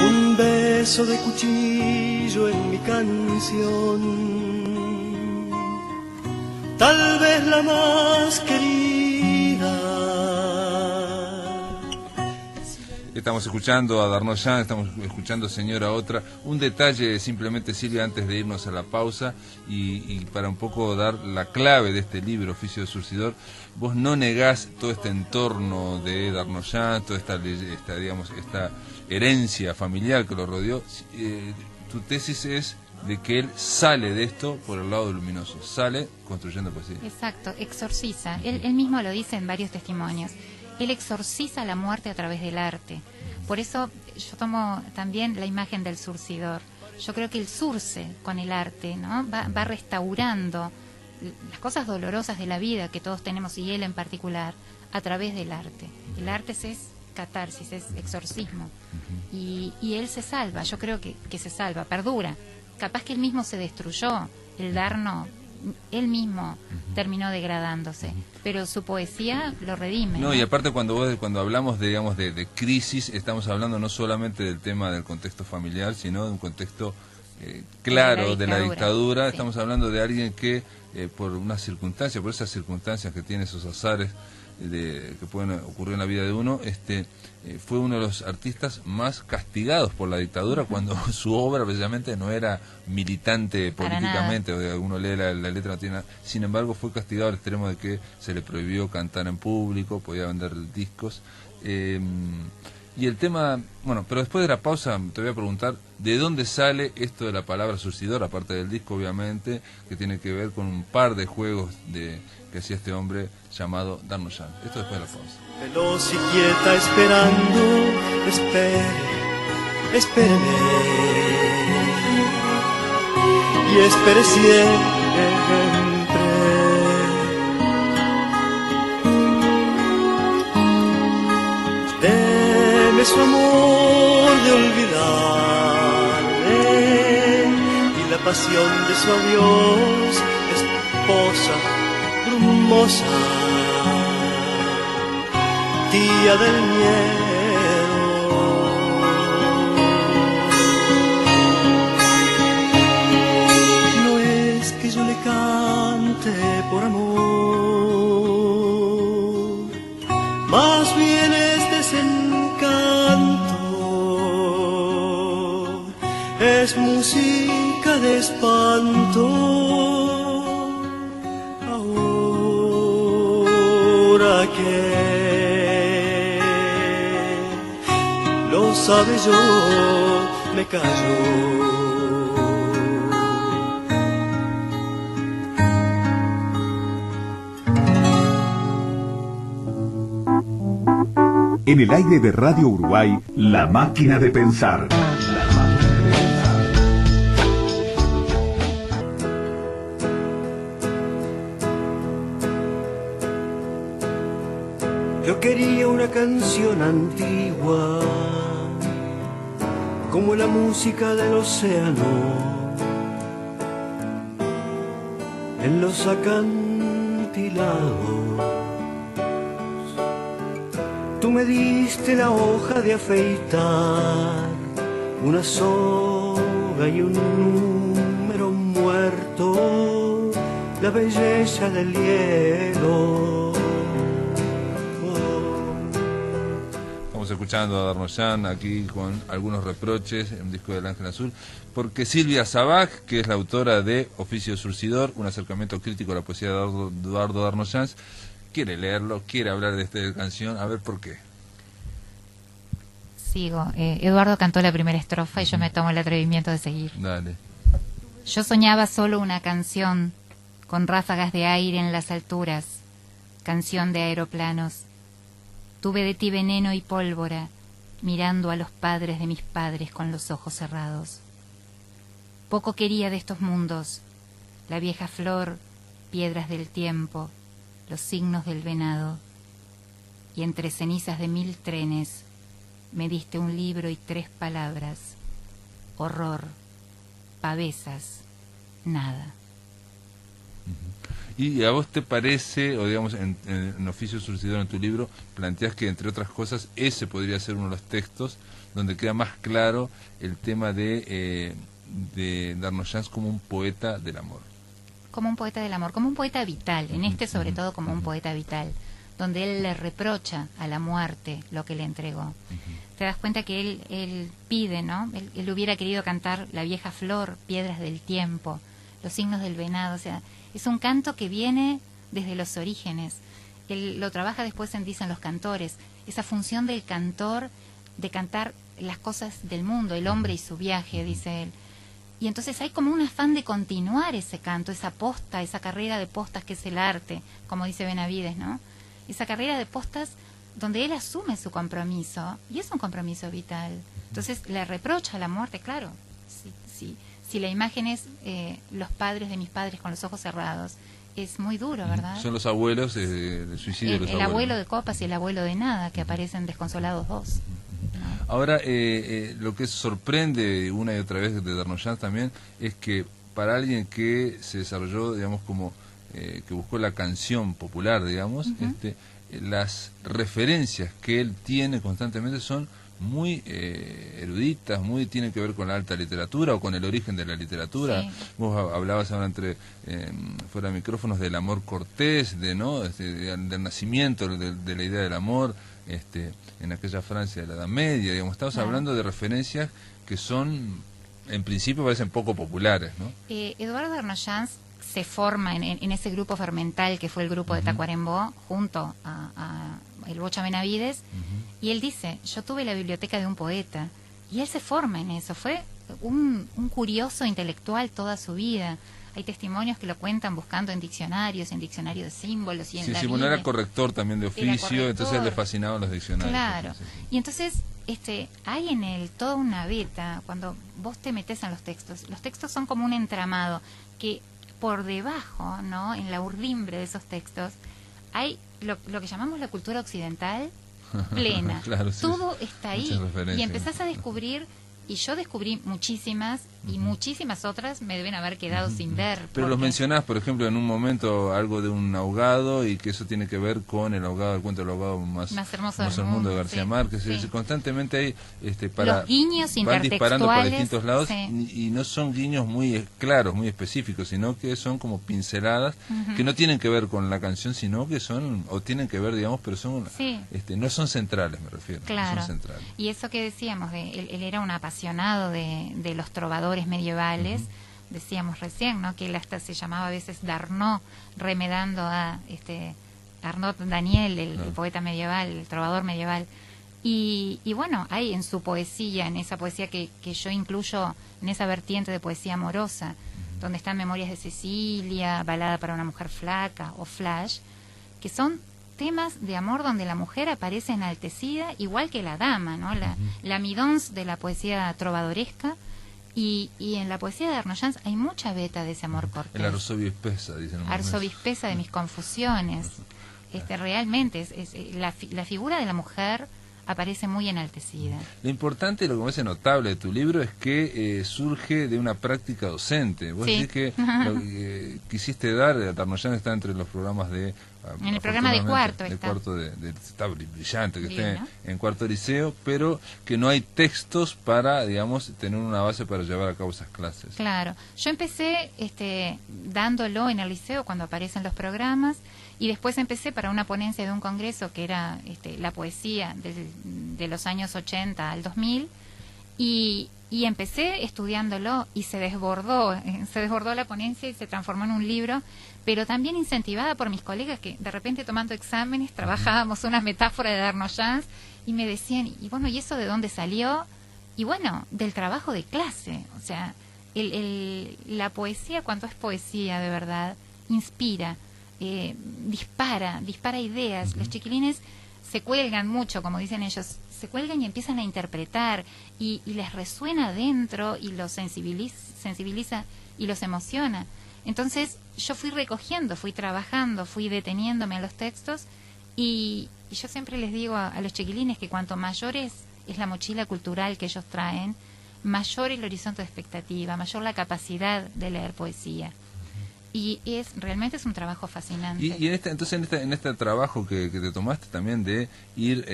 Un beso de cuchillo en mi canción, tal vez la más querida. Estamos escuchando a Darnoyan, estamos escuchando Señora Otra. Un detalle simplemente, Silvia, antes de irnos a la pausa y para un poco dar la clave de este libro, Oficio de Surcidor. Vos no negás todo este entorno de Darnoyan, toda esta herencia familiar que lo rodeó. Tu tesis es de que él sale de esto por el lado luminoso, sale construyendo poesía. Exacto, exorciza. Él mismo lo dice en varios testimonios. Él exorciza la muerte a través del arte. Por eso yo tomo también la imagen del surcidor. Yo creo que el surce con el arte, ¿no? va restaurando las cosas dolorosas de la vida que todos tenemos, y él en particular, a través del arte. El arte es catarsis, es exorcismo. Y él se salva, yo creo que se salva, perdura. Capaz que él mismo se destruyó, el Darno, él mismo terminó degradándose, pero su poesía lo redime. No, y aparte cuando hablamos de crisis, estamos hablando no solamente del tema del contexto familiar, sino de un contexto claro de la dictadura. Sí. Estamos hablando de alguien que por esas circunstancias que tiene, esos azares que pueden ocurrir en la vida de uno, fue uno de los artistas más castigados por la dictadura, cuando su obra precisamente no era militante políticamente, o uno lee la letra, no tiene nada. Sin embargo, fue castigado al extremo de que se le prohibió cantar en público, podía vender discos. Y el tema, bueno, pero después de la pausa te voy a preguntar de dónde sale esto de la palabra surcidor, aparte del disco obviamente, que tiene que ver con un par de juegos que hacía este hombre llamado Darnoyan. Esto después de la pausa. Veloz y quieta esperando, espéreme, y espere siempre. Deme su amor de olvidarme y la pasión de su adiós, esposa brumosa, tía del miedo. No es que yo le cante por amor, más bien es desencanto, es música de espanto. Ahora que los sabe, yo me callo. En el aire de Radio Uruguay, La Máquina de Pensar. Yo quería una canción antigua, como la música del océano, en los acantilados. Tú me diste la hoja de afeitar, una soga y un número muerto, la belleza del hielo. Estamos escuchando a Darnoyan aquí con algunos reproches en un disco del Ángel Azul, porque Silvia Sabac, que es la autora de Oficio Surcidor, un acercamiento crítico a la poesía de Eduardo Darnoyan, quiere leerlo, quiere hablar de esta canción, a ver por qué. Sigo. Eduardo cantó la primera estrofa y yo me tomo el atrevimiento de seguir. Dale. Yo soñaba solo una canción, con ráfagas de aire en las alturas, canción de aeroplanos. Tuve de ti veneno y pólvora, mirando a los padres de mis padres con los ojos cerrados. Poco quería de estos mundos, la vieja flor, piedras del tiempo, los signos del venado, y entre cenizas de 1000 trenes me diste un libro y 3 palabras: horror, pavesas, nada. ¿Y a vos te parece, o digamos, en Oficio Surcidor, en tu libro, planteás que, entre otras cosas, ese podría ser uno de los textos donde queda más claro el tema de Darnoyan como un poeta del amor? Como un poeta del amor, como un poeta vital, en este sobre todo como un poeta vital, donde él le reprocha a la muerte lo que le entregó. Te das cuenta que él pide, ¿no? Él hubiera querido cantar La vieja flor, piedras del tiempo, los signos del venado, o sea, es un canto que viene desde los orígenes. Él lo trabaja después Dicen los cantores, esa función del cantor de cantar las cosas del mundo, el hombre y su viaje, dice él. Y entonces hay como un afán de continuar ese canto, esa posta, esa carrera de postas que es el arte, como dice Benavides, ¿no? Esa carrera de postas donde él asume su compromiso, y es un compromiso vital. Entonces le reprocha la muerte, claro. Si la imagen es los padres de mis padres con los ojos cerrados, es muy duro, ¿verdad? Son los abuelos, el suicidio de los el abuelos. abuelo de copas y el abuelo de nada, que aparecen desconsolados dos. Ahora, lo que sorprende una y otra vez de Darnoyan también es que para alguien que se desarrolló, digamos, como que buscó la canción popular, digamos, las referencias que él tiene constantemente son muy eruditas, muy tienen que ver con la alta literatura o con el origen de la literatura. Sí. Vos hablabas ahora fuera de micrófonos del amor cortés, del nacimiento de la idea del amor, en aquella Francia de la Edad Media, digamos, estamos hablando de referencias que son, en principio, parecen poco populares, ¿no? Eduardo Darnoyan se forma en ese grupo fermental que fue el grupo de Tacuarembó, junto a el Bocha Benavides, y él dice, yo tuve la biblioteca de un poeta, y él se forma en eso, fue un curioso intelectual toda su vida. Hay testimonios que lo cuentan buscando en diccionarios de símbolos y en la bueno, era corrector también de oficio, entonces le fascinaban los diccionarios. Claro, y entonces hay en él toda una beta, cuando vos te metes en los textos son como un entramado, que por debajo, ¿no?, en la urdimbre de esos textos, hay lo que llamamos la cultura occidental plena. Claro, todo está ahí, y empezás a descubrir. Y yo descubrí muchísimas, y muchísimas otras me deben haber quedado sin ver. Pero los mencionás, por ejemplo, en un momento algo de un ahogado, y que eso tiene que ver con el ahogado, el cuento del ahogado más hermoso del mundo de García Márquez. Sí. Constantemente hay, los guiños van disparando por distintos lados, sí. y no son guiños muy claros, muy específicos, sino que son como pinceladas que no tienen que ver con la canción, sino que son, o tienen que ver, digamos, pero son, no son centrales, me refiero. Claro. No son centrales. Y eso que decíamos, él era un apasionado de los trovadores medievales, decíamos recién, ¿no?, que él hasta se llamaba a veces Darnaud, remedando a Arnaud Daniel, el poeta medieval, el trovador medieval. Y bueno, hay en su poesía, en esa poesía que yo incluyo en esa vertiente de poesía amorosa, donde están Memorias de Cecilia, Balada para una mujer flaca o Flash, que son temas de amor donde la mujer aparece enaltecida igual que la dama, ¿no? La midons de la poesía trovadoresca, y en la poesía de Arnoyanz hay mucha beta de ese amor cortés. El arzobispesa, dicen. Arzobispesa de mis confusiones. Realmente la figura de la mujer aparece muy enaltecida. Lo importante, lo que me parece notable de tu libro es que surge de una práctica docente. Vos decís que lo que quisiste dar, Arnoyanz está entre los programas de... En el programa de cuarto está. Está brillante, que Bien, esté ¿no? en cuarto liceo, pero que no hay textos para, digamos, tener una base para llevar a cabo esas clases. Claro. Yo empecé dándolo en el liceo cuando aparecen los programas, y después empecé para una ponencia de un congreso que era la poesía de los años 80 al 2000, y empecé estudiándolo y se desbordó la ponencia y se transformó en un libro, pero también incentivada por mis colegas que de repente tomando exámenes trabajábamos una metáfora de Arnoyanz y me decían, y bueno, ¿y eso de dónde salió? Y bueno, del trabajo de clase. O sea, la poesía, cuando es poesía de verdad, inspira, dispara ideas. Los chiquilines se cuelgan mucho, como dicen ellos, se cuelgan y empiezan a interpretar y les resuena adentro y los sensibiliza y los emociona. Entonces yo fui recogiendo, fui trabajando, fui deteniéndome en los textos, y yo siempre les digo a los chiquilines que cuanto mayor es la mochila cultural que ellos traen, mayor el horizonte de expectativa, mayor la capacidad de leer poesía. Y realmente es un trabajo fascinante. Y en este trabajo que te tomaste también de ir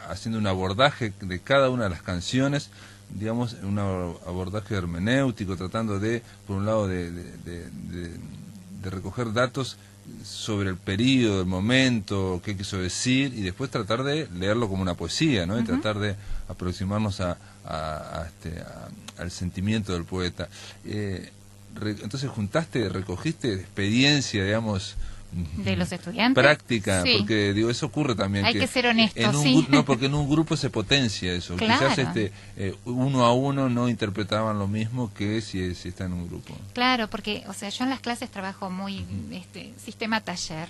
haciendo un abordaje de cada una de las canciones, digamos, un abordaje hermenéutico, tratando de, por un lado, de recoger datos sobre el periodo, el momento, qué quiso decir, y después tratar de leerlo como una poesía, ¿no? Y tratar de aproximarnos al sentimiento del poeta. Entonces recogiste experiencia, digamos, de los estudiantes, práctica, sí. Porque digo, eso ocurre también. Hay que ser honesto, sí. No, porque en un grupo se potencia eso. Claro. Quizás uno a uno no interpretaban lo mismo que si está en un grupo. Claro, porque, o sea, yo en las clases trabajo muy sistema taller.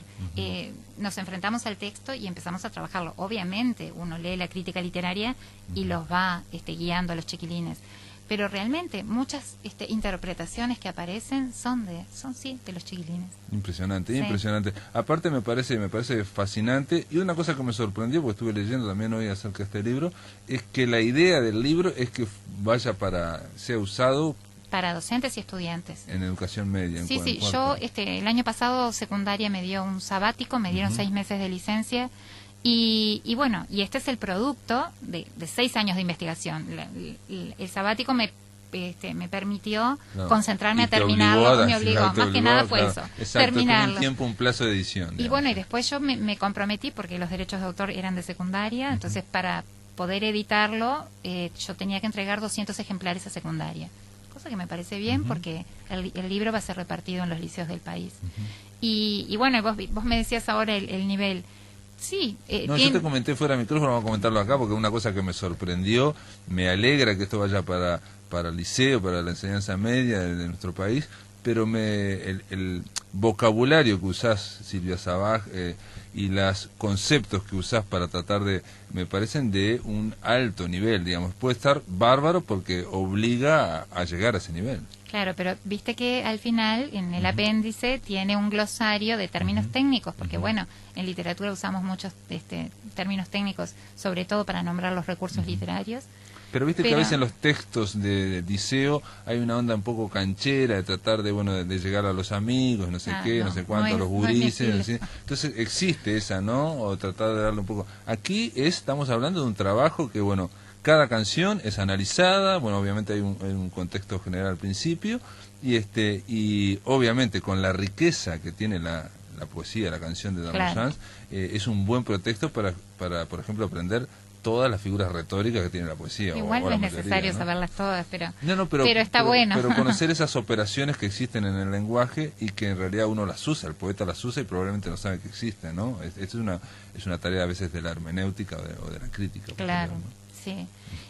Nos enfrentamos al texto y empezamos a trabajarlo. Obviamente, uno lee la crítica literaria y los va guiando a los chiquilines. Pero realmente muchas interpretaciones que aparecen son de los chiquilines. Impresionante, sí. Impresionante. Aparte me parece fascinante, y una cosa que me sorprendió, porque estuve leyendo también hoy acerca de este libro, es que la idea del libro es que sea usado para docentes y estudiantes. En educación media. Sí, yo el año pasado secundaria me dio un sabático, me dieron 6 meses de licencia. Y bueno, y este es el producto de 6 años de investigación. El sabático me permitió concentrarme a terminarlo, me obligó, más que nada fue eso, terminarlo. Un plazo de edición. Y bueno, y después yo me comprometí, porque los derechos de autor eran de secundaria, entonces para poder editarlo yo tenía que entregar 200 ejemplares a secundaria, cosa que me parece bien porque el libro va a ser repartido en los liceos del país. Y bueno, vos me decías ahora el nivel. Sí, yo te comenté fuera de micrófono, vamos a comentarlo acá, porque una cosa que me sorprendió, me alegra que esto vaya para el liceo, para la enseñanza media de nuestro país, pero el vocabulario que usás, Silvia Sabaj, y los conceptos que usás para tratar me parecen de un alto nivel, digamos. Puede estar bárbaro porque obliga a llegar a ese nivel. Claro, pero viste que al final, en el apéndice, tiene un glosario de términos técnicos, porque bueno, en literatura usamos muchos términos técnicos, sobre todo para nombrar los recursos literarios. Pero viste que a veces en los textos de liceo hay una onda un poco canchera de tratar de llegar a los amigos, no sé no sé cuánto, a los gurises. Entonces existe esa, ¿no? O tratar de darle un poco... Aquí estamos hablando de un trabajo que, bueno, cada canción es analizada, bueno, obviamente hay un contexto general al principio, y obviamente con la riqueza que tiene la poesía, la canción de Arnoyanz, es un buen pretexto para, por ejemplo, aprender todas las figuras retóricas que tiene la poesía. Igual no la es mayoría, necesario ¿no? saberlas todas, pero Pero está bueno. Pero conocer esas operaciones que existen en el lenguaje y que en realidad uno las usa, el poeta las usa y probablemente no sabe que existen, ¿no? Es una tarea a veces de la hermenéutica o de la crítica. Claro, ¿no? sí.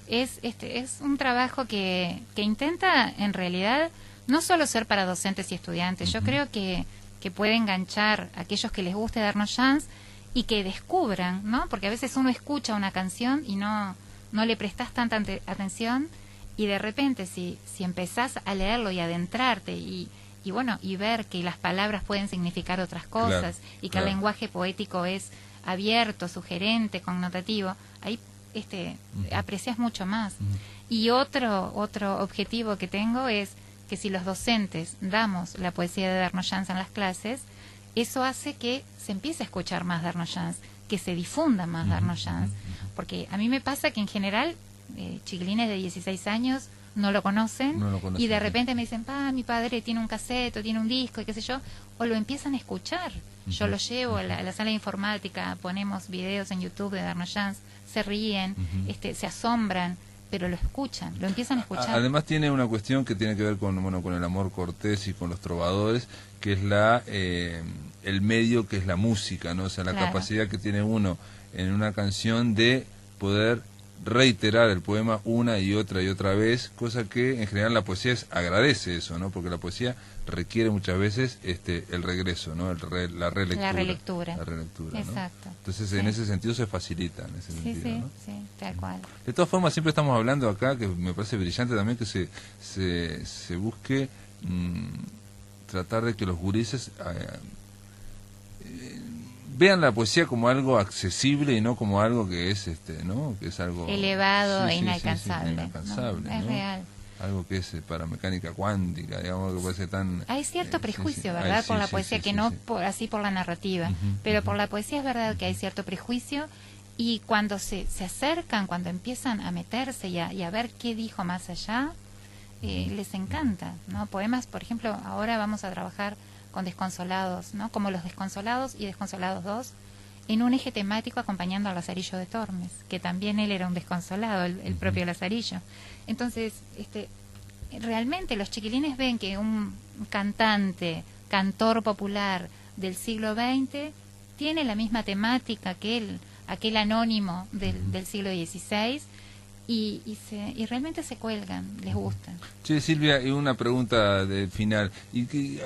Es un trabajo que intenta, en realidad, no solo ser para docentes y estudiantes. Yo creo que puede enganchar a aquellos que les guste darnos chance y que descubran, ¿no? Porque a veces uno escucha una canción y no le prestas tanta atención, y de repente si empezás a leerlo y adentrarte y ver que las palabras pueden significar otras cosas, y que el lenguaje poético es abierto, sugerente, connotativo, ahí aprecias mucho más. Y otro objetivo que tengo es que si los docentes damos la poesía de Darno-Jans en las clases, eso hace que se empiece a escuchar más Darno-Jans, que se difunda más Darno-Jans, porque a mí me pasa que en general chiquilines de 16 años no lo conocen, y de repente me dicen, mi padre tiene un cassette o tiene un disco y qué sé yo, o lo empiezan a escuchar. Yo lo llevo a la sala de informática, ponemos videos en YouTube de Darno-Jans, se ríen, se asombran, pero lo escuchan, lo empiezan a escuchar. Además tiene una cuestión que tiene que ver con el amor cortés y con los trovadores, que es el medio que es la música, ¿no? O sea, la capacidad que tiene uno en una canción de poder reiterar el poema una y otra vez, cosa que en general la poesía agradece eso, ¿no? Porque la poesía requiere muchas veces el regreso, ¿no? La relectura. La relectura, exacto. ¿no? Entonces en ese sentido se facilita, en ese sentido, ¿no? Sí, tal cual. De todas formas, siempre estamos hablando acá, que me parece brillante también, que se busque tratar de que los gurises vean la poesía como algo accesible y no como algo que es ¿no? Que es algo elevado e inalcanzable. Inalcanzable, ¿no? Es ¿no? real. Algo que es para mecánica cuántica, digamos, que puede ser tan... Hay cierto prejuicio, ¿verdad? Por la poesía, que no así por la narrativa, pero por la poesía es verdad que hay cierto prejuicio, y cuando se acercan, cuando empiezan a meterse y a ver qué dijo más allá, les encanta, ¿no? Poemas, por ejemplo, ahora vamos a trabajar con Desconsolados, ¿no? Como Los Desconsolados y Desconsolados 2, en un eje temático acompañando a Lazarillo de Tormes, que también él era un desconsolado, el propio Lazarillo. Entonces, realmente los chiquilines ven que un cantor popular del siglo XX tiene la misma temática que aquel anónimo del siglo XVI, y realmente se cuelgan, les gusta. Che, Silvia, y una pregunta final.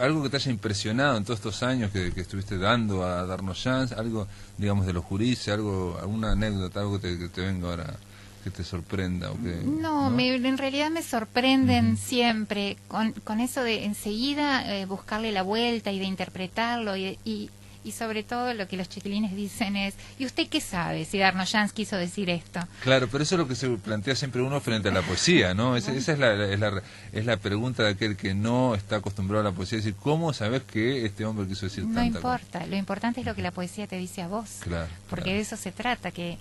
Algo que te haya impresionado en todos estos años que estuviste dando a Darno-Jans, algo, digamos, de los gurises, alguna anécdota, algo que te venga ahora, que te sorprenda o que... No, en realidad me sorprenden siempre con eso de enseguida buscarle la vuelta y de interpretarlo, y sobre todo lo que los chiquilines dicen es, ¿y usted qué sabe si Darno-Jans quiso decir esto? Claro, pero eso es lo que se plantea siempre uno frente a la poesía, ¿no? Esa es la pregunta de aquel que no está acostumbrado a la poesía, es decir, ¿cómo sabes que este hombre quiso decir tanta cosa? No importa, lo importante es lo que la poesía te dice a vos, porque de eso se trata, que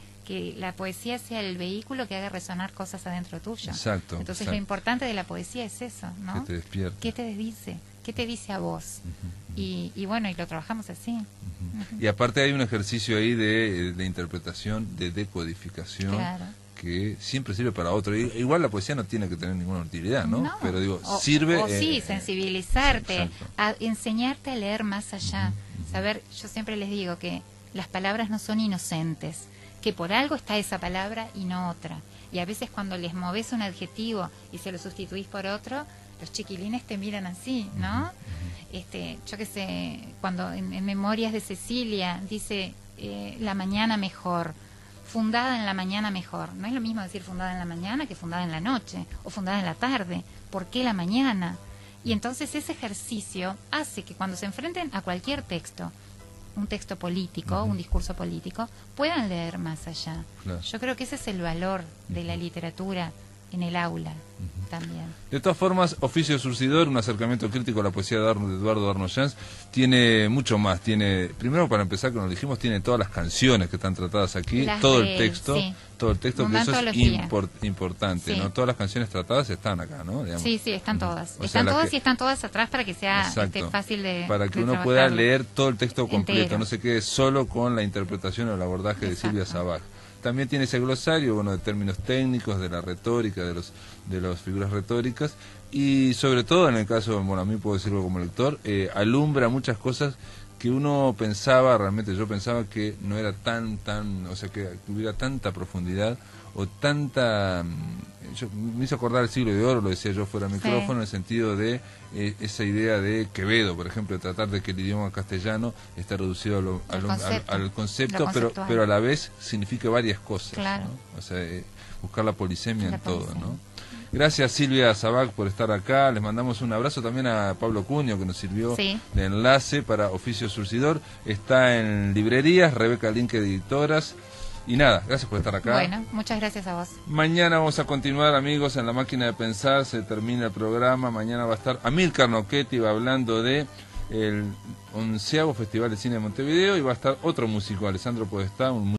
la poesía sea el vehículo que haga resonar cosas adentro tuyo. Exacto. Entonces lo importante de la poesía es eso, ¿no? Que te despierte. ¿Qué te dice? ¿Qué te dice a vos? Y bueno, y lo trabajamos así. Y aparte hay un ejercicio ahí de interpretación, de decodificación, que siempre sirve para otro. Igual la poesía no tiene que tener ninguna utilidad, ¿no? Pero digo, sirve... O sí, sensibilizarte, a enseñarte a leer más allá. Saber, yo siempre les digo que las palabras no son inocentes, que por algo está esa palabra y no otra. Y a veces cuando les movés un adjetivo y se lo sustituís por otro, los chiquilines te miran así, ¿no? Yo qué sé, cuando en Memorias de Cecilia dice la mañana mejor, fundada en la mañana mejor. No es lo mismo decir fundada en la mañana que fundada en la noche o fundada en la tarde. ¿Por qué la mañana? Y entonces ese ejercicio hace que cuando se enfrenten a cualquier texto, un texto político, un discurso político, puedan leer más allá. Yo creo que ese es el valor de la literatura en el aula también. De todas formas, Oficio Surcidor, un acercamiento crítico a la poesía de Eduardo Darno-Jans, tiene mucho más. Primero, para empezar, como dijimos, tiene todas las canciones que están tratadas aquí, todo el texto, que eso es importante, ¿no? Todas las canciones tratadas están acá, ¿no? Digamos. Sí, están todas. Están todas atrás para que sea fácil de para que uno pueda leer todo el texto completo, no se quede solo con la interpretación o el abordaje de Silvia Sabaj. también tiene ese glosario, bueno, de términos técnicos, de la retórica, de las figuras retóricas, y sobre todo en el caso, bueno, a mí puedo decirlo como lector, alumbra muchas cosas que uno pensaba, realmente yo pensaba que no era tan, o sea, que tuviera tanta profundidad o tanta... me hizo acordar el Siglo de Oro, lo decía yo fuera de micrófono, en el sentido de esa idea de Quevedo, por ejemplo, de tratar de que el idioma castellano está reducido al concepto, pero a la vez significa varias cosas, claro, ¿no? O sea, buscar la polisemia en todo, ¿no? Gracias Silvia Sabac por estar acá, les mandamos un abrazo también a Pablo Cuño que nos sirvió de enlace para Oficio Surcidor, está en librerías, Rebeca Linke Editoras, y nada, gracias por estar acá. Bueno, muchas gracias a vos. Mañana vamos a continuar, amigos, en La Máquina de Pensar, se termina el programa, mañana va a estar Amílcar Nochetti, va hablando de el 11º Festival de Cine de Montevideo, y va a estar otro músico, Alessandro Podestá, un